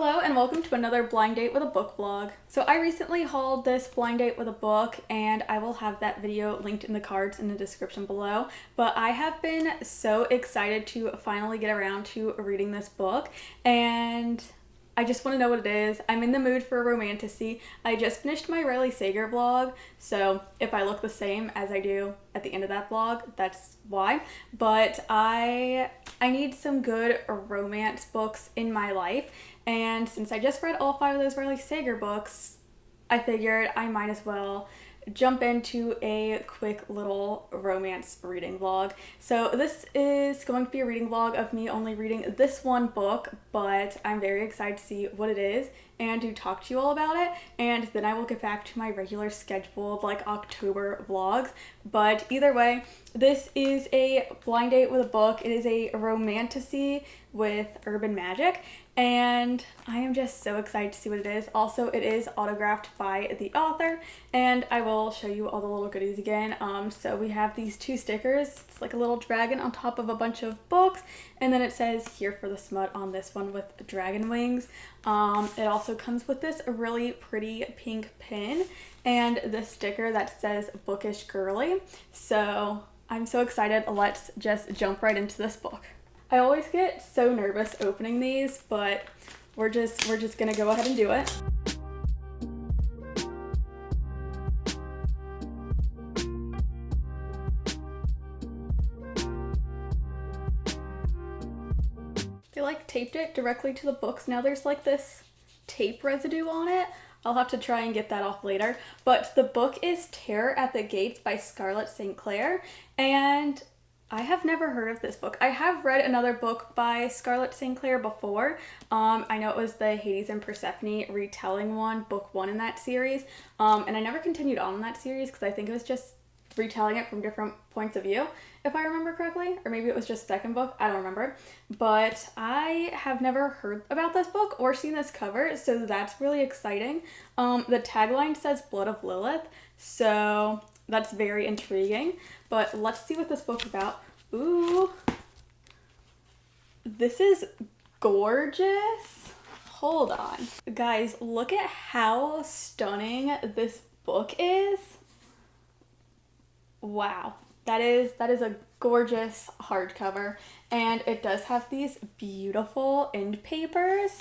Hello and welcome to another blind date with a book vlog. So I recently hauled this blind date with a book and I will have that video linked in the cards in the description below. But I have been so excited to finally get around to reading this book and I just want to know what it is. I'm in the mood for a romantasy. I just finished my Riley Sager vlog, so if I look the same as I do at the end of that vlog, that's why. But I need some good romance books in my life, and since I just read all 5 of those Riley Sager books, I figured I might as well jump into a quick little romance reading vlog. So this is going to be a reading vlog of me only reading this one book, but I'm very excited to see what it is and to talk to you all about it, and then I will get back to my regular scheduled like October vlogs. But either way, this is a blind date with a book. It is a romantasy with urban magic, and I am just so excited to see what it is. Also, it is autographed by the author, and I will show you all the little goodies again. So we have these 2 stickers. It's like a little dragon on top of a bunch of books, and then it says "Here for the Smut" on this one with dragon wings. It also comes with this really pretty pink pin and this sticker that says "Bookish Girly." So I'm so excited. Let's just jump right into this book. I always get so nervous opening these, but we're just gonna go ahead and do it. They like taped it directly to the books. Now there's like this tape residue on it. I'll have to try and get that off later. But the book is Terror at the Gates by Scarlett Clair, and I have never heard of this book. I have read another book by Scarlett Clair before. I know it was the Hades and Persephone retelling one, book 1 in that series. And I never continued on in that series because I think it was just retelling it from different points of view, if I remember correctly. Or maybe it was just second book, I don't remember. But I have never heard about this book or seen this cover, so that's really exciting. The tagline says "Blood of Lilith," so that's very intriguing. But let's see what this book's about. Ooh, this is gorgeous. Hold on. Guys, look at how stunning this book is. Wow. That is a gorgeous hardcover, and it does have these beautiful end papers.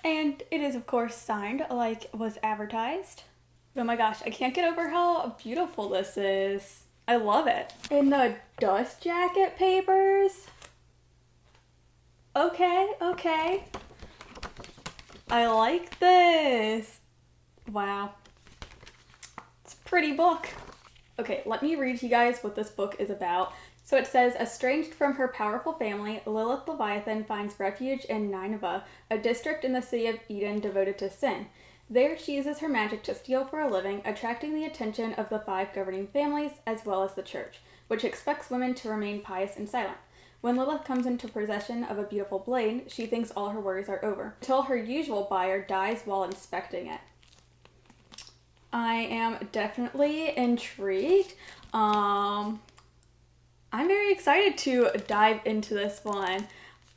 And it is of course signed like was advertised. Oh my gosh, I can't get over how beautiful this is. I love it. And the dust jacket papers. Okay. I like this. Wow. It's a pretty book. Okay, let me read to you guys what this book is about. So it says, estranged from her powerful family, Lilith Leviathan finds refuge in Nineveh, a district in the city of Eden devoted to sin. There, she uses her magic to steal for a living, attracting the attention of the 5 governing families, as well as the church, which expects women to remain pious and silent. When Lilith comes into possession of a beautiful blade, she thinks all her worries are over, until her usual buyer dies while inspecting it. I am definitely intrigued. I'm very excited to dive into this one.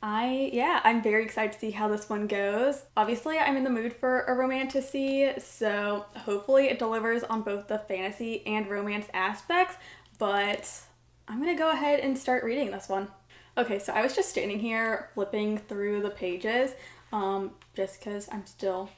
I'm very excited to see how this one goes. Obviously, I'm in the mood for a romantasy, so hopefully it delivers on both the fantasy and romance aspects, but I'm gonna go ahead and start reading this one. Okay, so I was just standing here flipping through the pages, just because I'm still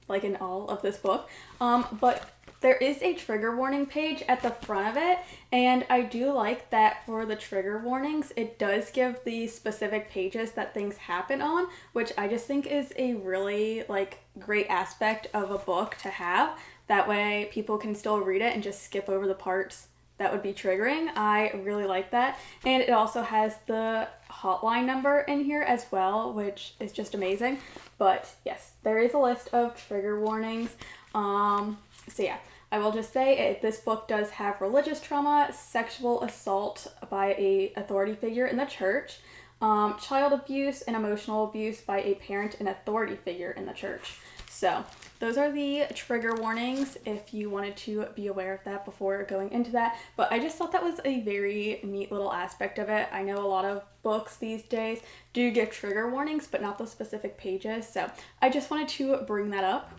like in awe of this book, but there is a trigger warning page at the front of it, and I do like that for the trigger warnings, it does give the specific pages that things happen on, which I just think is a really like great aspect of a book to have. That way people can still read it and just skip over the parts that would be triggering. I really like that. And it also has the hotline number in here as well, which is just amazing. But yes, there is a list of trigger warnings. So yeah, I will just say this book does have religious trauma, sexual assault by a authority figure in the church, child abuse and emotional abuse by a parent and authority figure in the church. So those are the trigger warnings if you wanted to be aware of that before going into that. But I just thought that was a very neat little aspect of it. I know a lot of books these days do give trigger warnings, but not the specific pages. So I just wanted to bring that up.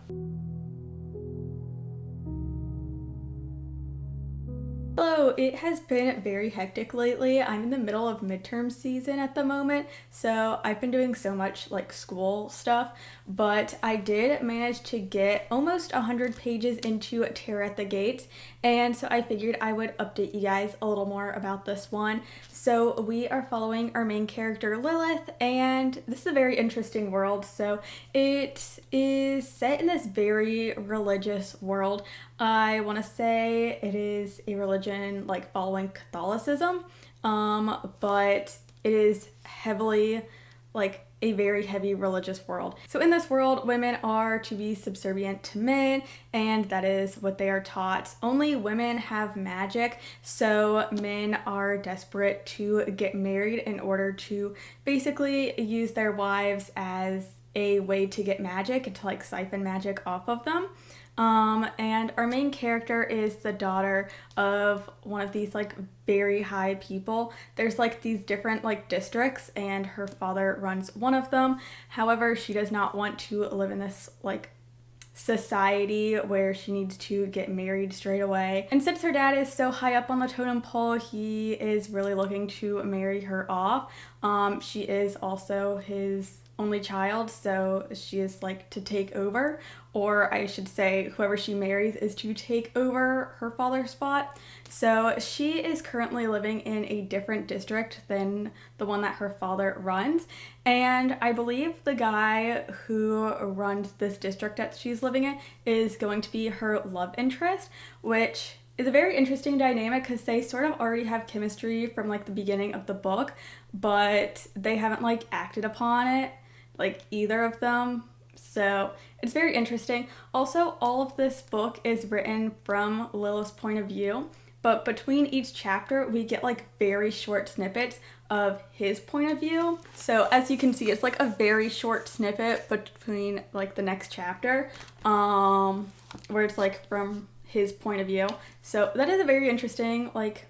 Hello, it has been very hectic lately. I'm in the middle of midterm season at the moment, so I've been doing so much like school stuff, but I did manage to get almost 100 pages into Terror at the Gates, and so I figured I would update you guys a little more about this one. So we are following our main character Lilith, and this is a very interesting world. So it is set in this very religious world. I want to say it is a religion like following Catholicism, but it is heavily like a very heavy religious world. So in this world, women are to be subservient to men, and that is what they are taught. Only women have magic, so men are desperate to get married in order to basically use their wives as a way to get magic and to like siphon magic off of them. And our main character is the daughter of one of these like very high people. There's like these different like districts, and her father runs one of them. However, she does not want to live in this like society where she needs to get married straight away. And since her dad is so high up on the totem pole, he is really looking to marry her off. She is also his only child, so she is like to take over, or I should say whoever she marries is to take over her father's spot. So she is currently living in a different district than the one that her father runs, and I believe the guy who runs this district that she's living in is going to be her love interest, which is a very interesting dynamic because they sort of already have chemistry from like the beginning of the book, but they haven't like acted upon it, like either of them. So it's very interesting. Also, all of this book is written from Lilith's point of view, but between each chapter we get like very short snippets of his point of view. So as you can see, it's like a very short snippet between like the next chapter, where it's like from his point of view. So that is a very interesting like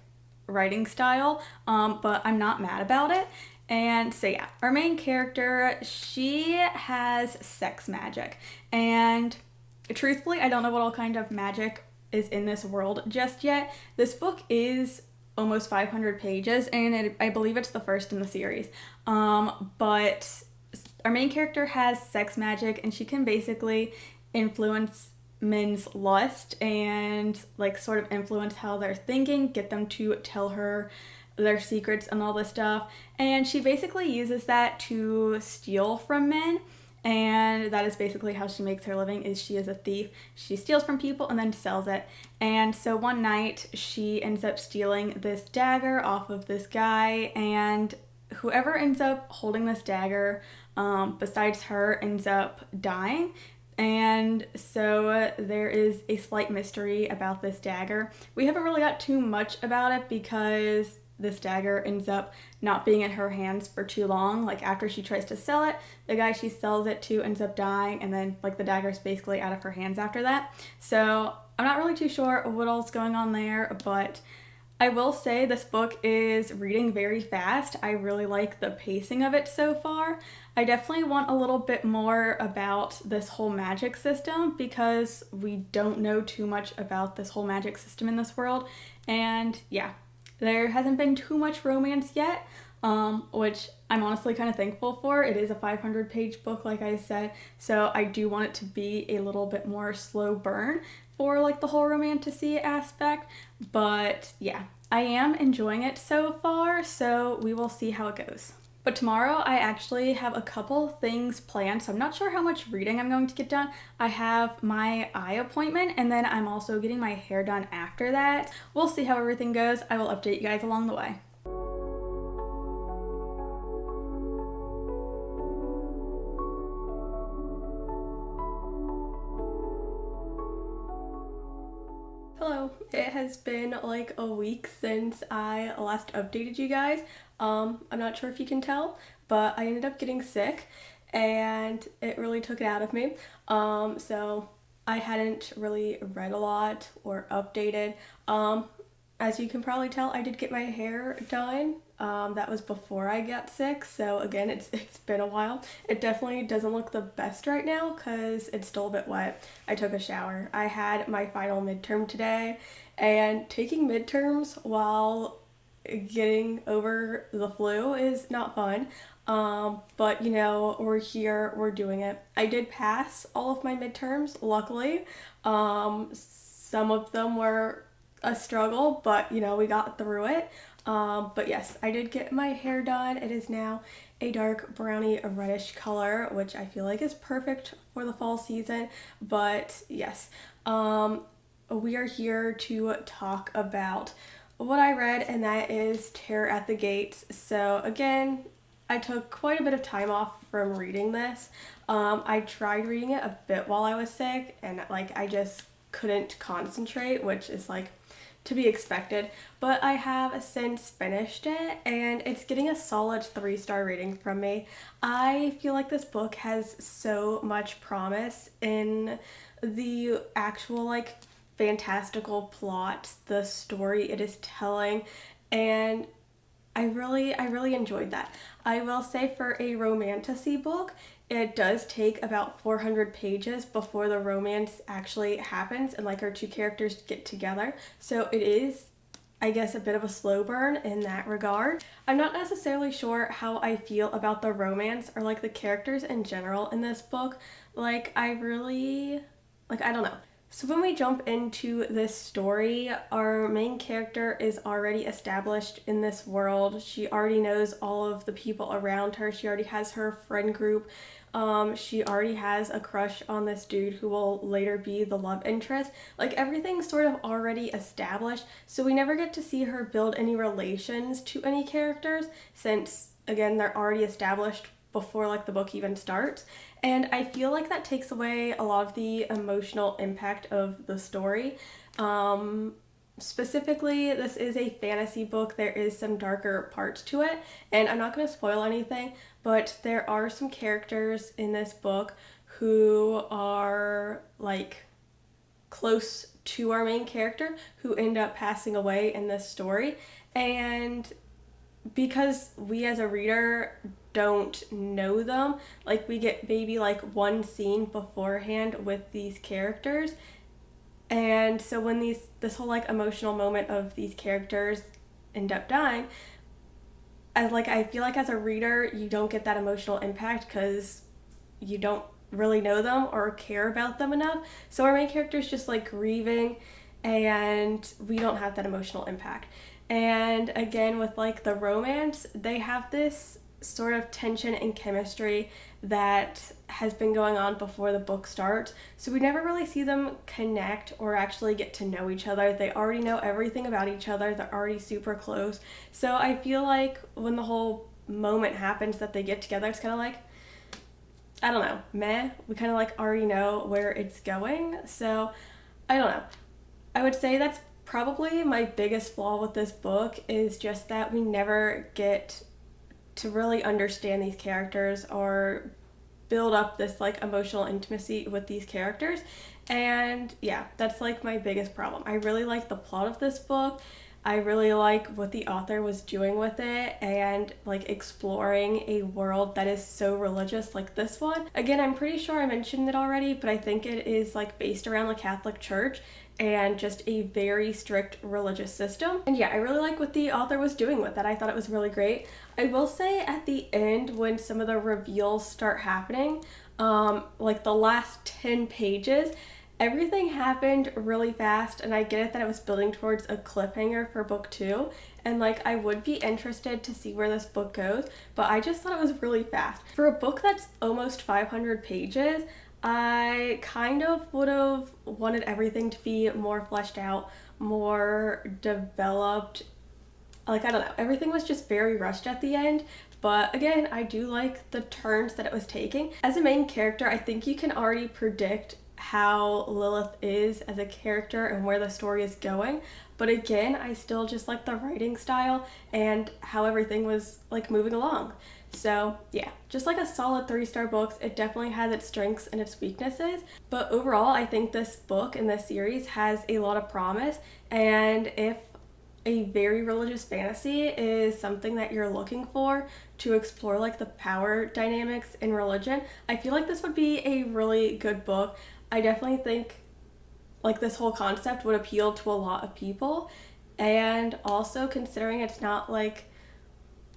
writing style, but I'm not mad about it. And so yeah, our main character, she has sex magic, and truthfully I don't know what all kind of magic is in this world just yet. This book is almost 500 pages, and I believe it's the first in the series, but our main character has sex magic, and she can basically influence men's lust and like sort of influence how they're thinking, get them to tell her their secrets and all this stuff. And she basically uses that to steal from men, and that is basically how she makes her living. Is she is a thief. She steals from people and then sells it. And so one night she ends up stealing this dagger off of this guy, and whoever ends up holding this dagger besides her ends up dying. And so there is a slight mystery about this dagger. We haven't really got too much about it because this dagger ends up not being in her hands for too long. Like after she tries to sell it, the guy she sells it to ends up dying, and then like the dagger is basically out of her hands after that. So I'm not really too sure what all's going on there, but I will say this book is reading very fast. I really like the pacing of it so far. I definitely want a little bit more about this whole magic system because we don't know too much about this whole magic system in this world. And yeah, there hasn't been too much romance yet, which I'm honestly kind of thankful for. It is a 500-page book, like I said, so I do want it to be a little bit more slow burn for like the whole romantasy aspect. But yeah, I am enjoying it so far, so we will see how it goes. But tomorrow I actually have a couple things planned, so I'm not sure how much reading I'm going to get done. I have my eye appointment, and then I'm also getting my hair done after that. We'll see how everything goes. I will update you guys along the way. Hello, it has been like a week since I last updated you guys. I'm not sure if you can tell, but I ended up getting sick, and it really took it out of me. So I hadn't really read a lot or updated. As you can probably tell, I did get my hair done. That was before I got sick, so again, it's been a while. It definitely doesn't look the best right now because it's still a bit wet. I took a shower. I had my final midterm today, and taking midterms while getting over the flu is not fun. But you know, we're here, we're doing it. I did pass all of my midterms, luckily. Some of them were a struggle, but you know, we got through it. But yes, I did get my hair done. It is now a dark brownie reddish color, which I feel like is perfect for the fall season. But yes, we are here to talk about what I read, and that is Terror at the Gates. So again, I took quite a bit of time off from reading this. I tried reading it a bit while I was sick, and like I just couldn't concentrate, which is like to be expected, but I have since finished it, and it's getting a solid 3-star rating from me. I feel like this book has so much promise in the actual like fantastical plot, the story it is telling, and I really enjoyed that. I will say, for a romantasy book, it does take about 400 pages before the romance actually happens and like our two characters get together. So it is, I guess, a bit of a slow burn in that regard. I'm not necessarily sure how I feel about the romance or like the characters in general in this book. Like I don't know. So when we jump into this story, our main character is already established in this world. She already knows all of the people around her. She already has her friend group. She already has a crush on this dude who will later be the love interest. Like everything's sort of already established, so we never get to see her build any relations to any characters since, again, they're already established before like the book even starts. And I feel like that takes away a lot of the emotional impact of the story. Specifically, this is a fantasy book. There is some darker parts to it, and I'm not going to spoil anything, but there are some characters in this book who are like close to our main character who end up passing away in this story. And because we as a reader don't know them, like we get maybe like one scene beforehand with these characters, and so when this whole like emotional moment of these characters end up dying, as like I feel like as a reader you don't get that emotional impact because you don't really know them or care about them enough. So our main character is just like grieving, and we don't have that emotional impact. And again, with like the romance, they have this sort of tension and chemistry that has been going on before the book starts. So we never really see them connect or actually get to know each other. They already know everything about each other. They're already super close. So I feel like when the whole moment happens that they get together, it's kind of like, I don't know, meh. We kind of like already know where it's going. So I don't know. I would say that's probably my biggest flaw with this book, is just that we never get to really understand these characters or build up this like emotional intimacy with these characters. And yeah, that's like my biggest problem. I really like the plot of this book. I really like what the author was doing with it, and like exploring a world that is so religious like this one. Again, I'm pretty sure I mentioned it already, but I think it is like based around the Catholic Church and just a very strict religious system. And yeah, I really like what the author was doing with it. I thought it was really great. I will say at the end, when some of the reveals start happening, like the last 10 pages, everything happened really fast, and I get it that it was building towards a cliffhanger for book 2, and like I would be interested to see where this book goes, but I just thought it was really fast. For a book that's almost 500 pages, I kind of would have wanted everything to be more fleshed out, more developed. Like, I don't know, everything was just very rushed at the end. But again, I do like the turns that it was taking. As a main character, I think you can already predict how Lilith is as a character and where the story is going. But again, I still just like the writing style and how everything was like moving along. So yeah, just like a solid 3-star book. It definitely has its strengths and its weaknesses, but overall I think this book and this series has a lot of promise. And if a very religious fantasy is something that you're looking for to explore like the power dynamics in religion, I feel like this would be a really good book. I definitely think like this whole concept would appeal to a lot of people, and also considering it's not like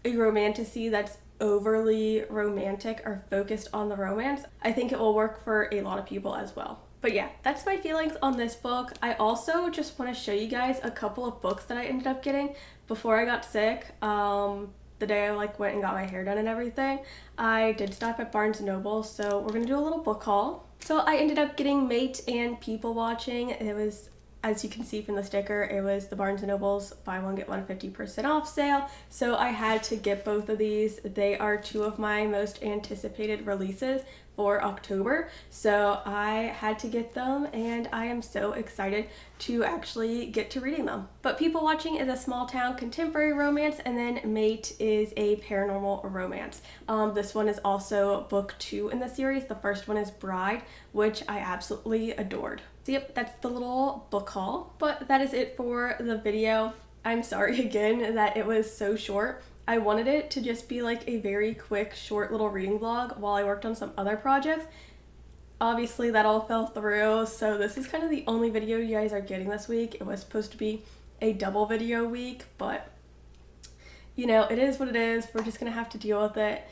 a romantasy that's overly romantic or focused on the romance, I think it will work for a lot of people as well. But yeah, that's my feelings on this book. I also just want to show you guys a couple of books that I ended up getting before I got sick. The day I like went and got my hair done and everything, I did stop at Barnes & Noble, so we're gonna do a little book haul. So I ended up getting Mate and People Watching. It was, as you can see from the sticker, it was the Barnes & Noble's buy one get one 50% off sale. So I had to get both of these. They are two of my most anticipated releases for October. So I had to get them, and I am so excited to actually get to reading them. But People Watching is a small town contemporary romance, and then Mate is a paranormal romance. This one is also book 2 in the series. The first one is Bride, which I absolutely adored. So yep, that's the little book haul. But that is it for the video. I'm sorry again that it was so short. I wanted it to just be like a very quick, short little reading vlog while I worked on some other projects. Obviously that all fell through, so this is kind of the only video you guys are getting this week. It was supposed to be a double video week, but you know, it is what it is. We're just gonna have to deal with it.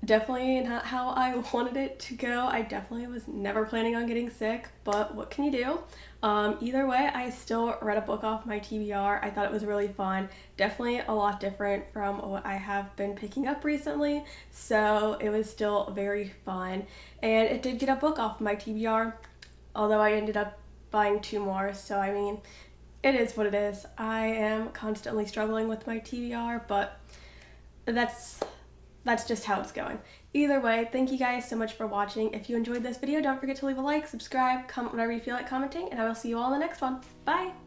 Definitely not how I wanted it to go. I definitely was never planning on getting sick, but what can you do? Either way, I still read a book off my TBR. I thought it was really fun. Definitely a lot different from what I have been picking up recently, so it was still very fun. And it did get a book off my TBR, although I ended up buying 2 more, so I mean, it is what it is. I am constantly struggling with my TBR, but that's just how it's going. Either way, thank you guys so much for watching. If you enjoyed this video, don't forget to leave a like, subscribe, comment whatever you feel like commenting, and I will see you all in the next one. Bye!